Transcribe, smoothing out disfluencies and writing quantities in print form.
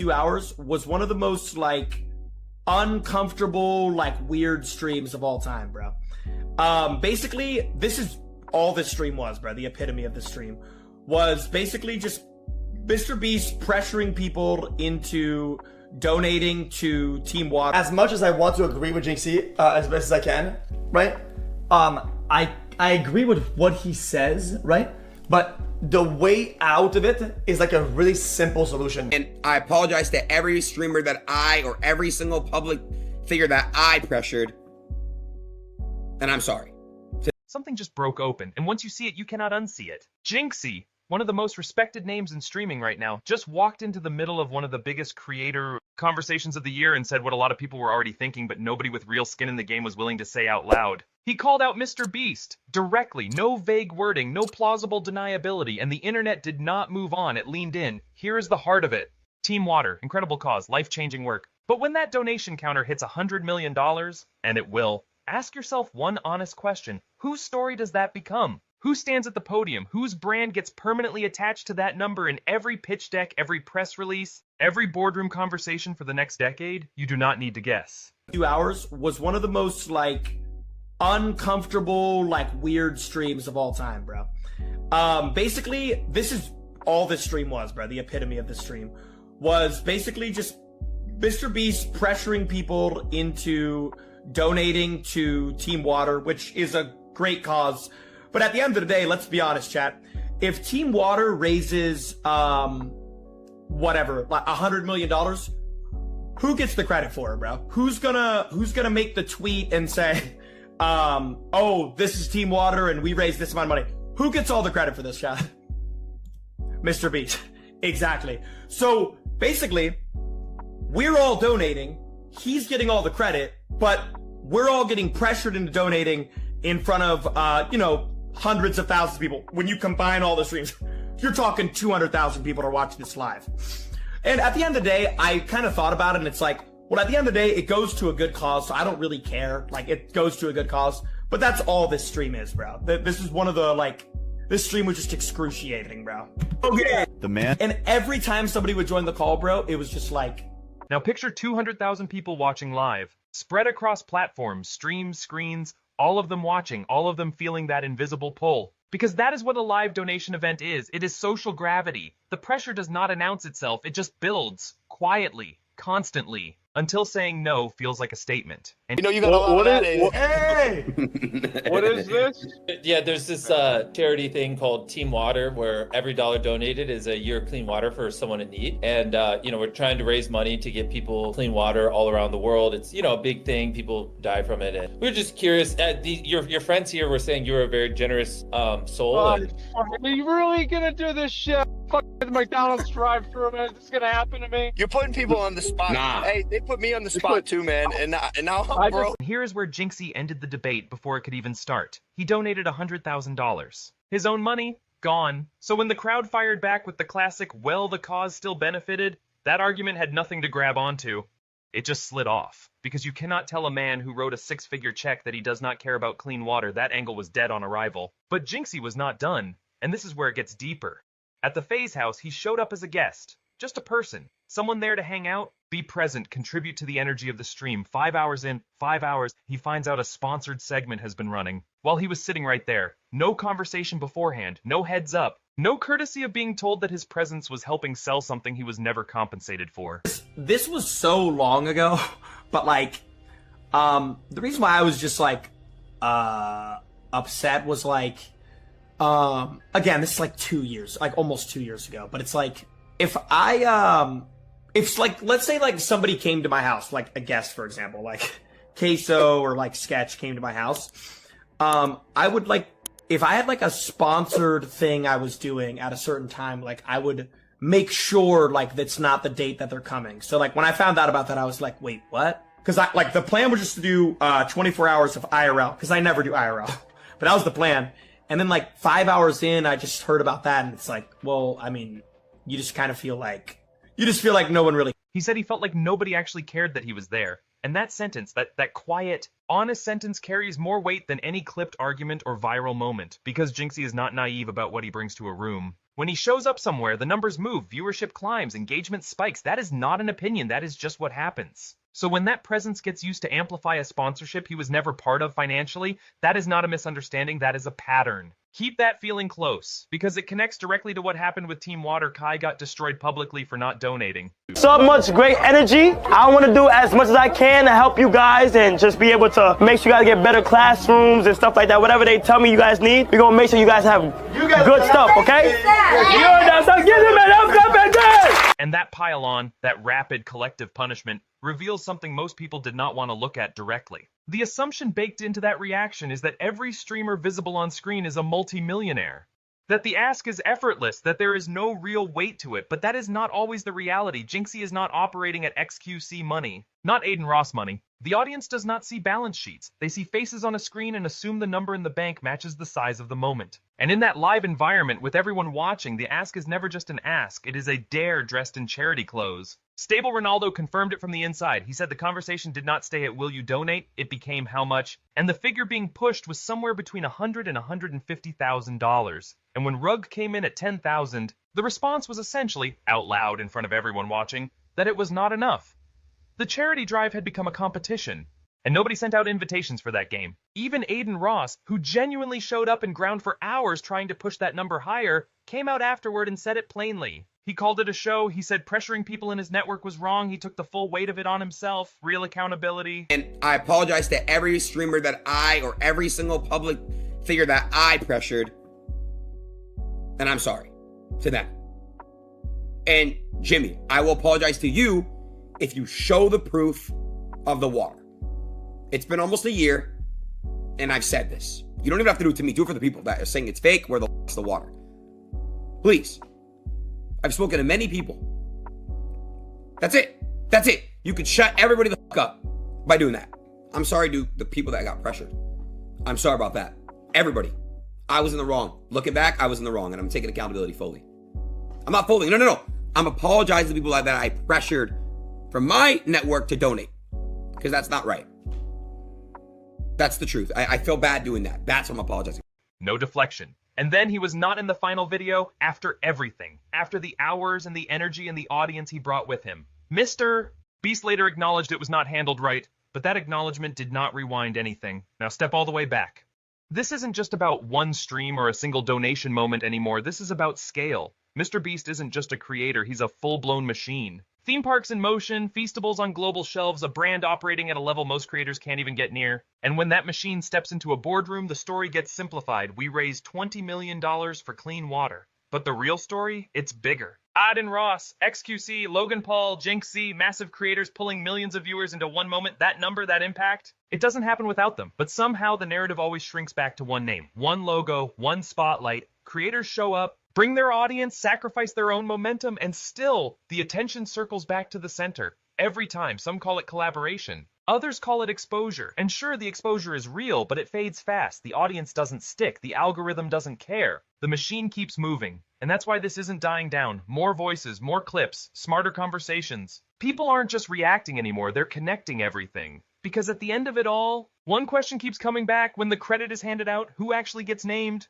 few hours was one of the most like uncomfortable, like weird streams of all time, bro. Basically, this is all this stream was, bro. The epitome of the stream was basically just MrBeast pressuring people into donating to Team Water. As much as I want to agree with Jinxy as best as I can, right? I agree with what he says, right? But the way out of it is like a really simple solution. And I apologize to every streamer that or every single public figure that I pressured. And I'm sorry. Something just broke open, and once you see it, you cannot unsee it. Jinxy, one of the most respected names in streaming right now, just walked into the middle of one of the biggest creator conversations of the year and said what a lot of people were already thinking, but nobody with real skin in the game was willing to say out loud. He called out MrBeast directly, no vague wording, no plausible deniability, and the internet did not move on. It leaned in. Here is the heart of it. Team Water, incredible cause, life-changing work. But when that donation counter hits $100 million, and it will, ask yourself one honest question. Whose story does that become? Who stands at the podium? Whose brand gets permanently attached to that number in every pitch deck, every press release, every boardroom conversation for the next decade? You do not need to guess. Few hours was one of the most like uncomfortable, like weird streams of all time, bro. Basically, this is all this stream was, bro. The epitome of the stream was basically just MrBeast pressuring people into donating to Team Water, which is a great cause. But at the end of the day, let's be honest, chat. If Team Water raises, whatever, like $100 million, who gets the credit for it, bro? Who's gonna make the tweet and say, oh, this is Team Water and we raised this amount of money? Who gets all the credit for this, chat? MrBeast. Exactly. So basically, we're all donating. He's getting all the credit, but we're all getting pressured into donating in front of, you know, hundreds of thousands of people. When you combine all the streams, you're talking 200,000 people are watching this live. And at the end of the day, I kind of thought about it, and it's like, well, at the end of the day, it goes to a good cause, so I don't really care. Like, it goes to a good cause. But that's all this stream is, bro. This is one of the, like, this stream was just excruciating, bro. Okay. The man. And every time somebody would join the call, bro, it was just like... Now picture 200,000 people watching live, spread across platforms, streams, screens, all of them watching, all of them feeling that invisible pull. Because that is what a live donation event is. It is social gravity. The pressure does not announce itself. It just builds, quietly, constantly, until saying no feels like a statement. And You know, you got a lot of that. Hey! What is this? Yeah, there's this charity thing called Team Water where every dollar donated is a year of clean water for someone in need. And, you know, we're trying to raise money to get people clean water all around the world. It's, you know, a big thing. People die from it. And we're just curious. Your friends here were saying you're a very generous soul. Are you really going to do this shit? Fuck the McDonald's drive-thru, man. Is this going to happen to me? You're putting people on the spot. Nah. Hey, they put me on the spot too, man. And now I'm broke. here is where Jinxy ended the debate before it could even start. He donated $100,000. His own money, gone. So when the crowd fired back with the classic, well, the cause still benefited, that argument had nothing to grab onto. It just slid off. Because you cannot tell a man who wrote a six-figure check that he does not care about clean water. That angle was dead on arrival. But Jinxy was not done. And this is where it gets deeper. At the FaZe house, he showed up as a guest. Just a person. Someone there to hang out, be present, contribute to the energy of the stream. 5 hours in, 5 hours, he finds out a sponsored segment has been running. While he was sitting right there. No conversation beforehand, no heads up, no courtesy of being told that his presence was helping sell something he was never compensated for. This was so long ago, but like, the reason why I was just like, upset was like, again, this is like 2 years, like almost 2 years ago, but it's like, if like, let's say like somebody came to my house, like a guest, for example, like Queso or like Sketch came to my house, I would like, if I had like a sponsored thing I was doing at a certain time, like I would make sure like that's not the date that they're coming. So like when I found out about that, I was like, wait, what? Cause like the plan was just to do, 24 hours of IRL, cause I never do IRL, but that was the plan. And then like 5 hours in, I just heard about that and it's like, well, I mean, you just kind of feel like, no one really. He said he felt like nobody actually cared that he was there. And that sentence, that quiet, honest sentence carries more weight than any clipped argument or viral moment, because Jinxy is not naive about what he brings to a room. When he shows up somewhere, the numbers move, viewership climbs, engagement spikes. That is not an opinion, that is just what happens. So when that presence gets used to amplify a sponsorship he was never part of financially, that is not a misunderstanding, that is a pattern. Keep that feeling close, because it connects directly to what happened with Team Water. Kai got destroyed publicly for not donating. So much great energy. I want to do as much as I can to help you guys and just be able to make sure you guys get better classrooms and stuff like that. Whatever they tell me you guys need, we're going to make sure you guys have good stuff, okay? And that pile-on, that rapid collective punishment, reveals something most people did not want to look at directly. The assumption baked into that reaction is that every streamer visible on screen is a multi-millionaire. That the ask is effortless, that there is no real weight to it, but that is not always the reality. Jinxy is not operating at XQC money, not Aiden Ross money. The audience does not see balance sheets. They see faces on a screen and assume the number in the bank matches the size of the moment. And in that live environment with everyone watching, the ask is never just an ask, it is a dare dressed in charity clothes. Stable Ronaldo confirmed it from the inside. He said the conversation did not stay at will you donate, it became how much, and the figure being pushed was somewhere between $100,000 and $150,000. And when Rug came in at $10,000, the response was essentially, out loud in front of everyone watching, that it was not enough. The charity drive had become a competition, and nobody sent out invitations for that game. Even Aiden Ross, who genuinely showed up and ground for hours trying to push that number higher, came out afterward and said it plainly. He called it a show, he said pressuring people in his network was wrong, he took the full weight of it on himself, real accountability. And I apologize to every streamer that or every single public figure that I pressured, and I'm sorry to them. And Jimmy, I will apologize to you if you show the proof of the water. It's been almost a year, and I've said this. You don't even have to do it to me. Do it for the people that are saying it's fake. Where the water? Please. I've spoken to many people. That's it. That's it. You could shut everybody the fuck up by doing that. I'm sorry to the people that got pressured. I'm sorry about that. Everybody. I was in the wrong. Looking back, I was in the wrong, and I'm taking accountability fully. I'm not folding. No. I'm apologizing to people like that I pressured from my network to donate, because that's not right. That's the truth. I feel bad doing that. That's what I'm apologizing. No deflection. And then he was not in the final video after everything, after the hours and the energy and the audience he brought with him. MrBeast later acknowledged it was not handled right, but that acknowledgement did not rewind anything. Now step all the way back. This isn't just about one stream or a single donation moment anymore. This is about scale. MrBeast isn't just a creator, he's a full-blown machine. Theme parks in motion, feastables on global shelves, a brand operating at a level most creators can't even get near. And when that machine steps into a boardroom, the story gets simplified. We raised $20 million for clean water. But the real story, it's bigger. Aiden Ross, XQC, Logan Paul, Jinxy, massive creators pulling millions of viewers into one moment, that number, that impact, it doesn't happen without them. But somehow the narrative always shrinks back to one name, one logo, one spotlight. Creators show up, bring their audience, sacrifice their own momentum, and still, the attention circles back to the center. Every time, some call it collaboration. Others call it exposure. And sure, the exposure is real, but it fades fast. The audience doesn't stick. The algorithm doesn't care. The machine keeps moving. And that's why this isn't dying down. More voices, more clips, smarter conversations. People aren't just reacting anymore, they're connecting everything. Because at the end of it all, one question keeps coming back when the credit is handed out, who actually gets named?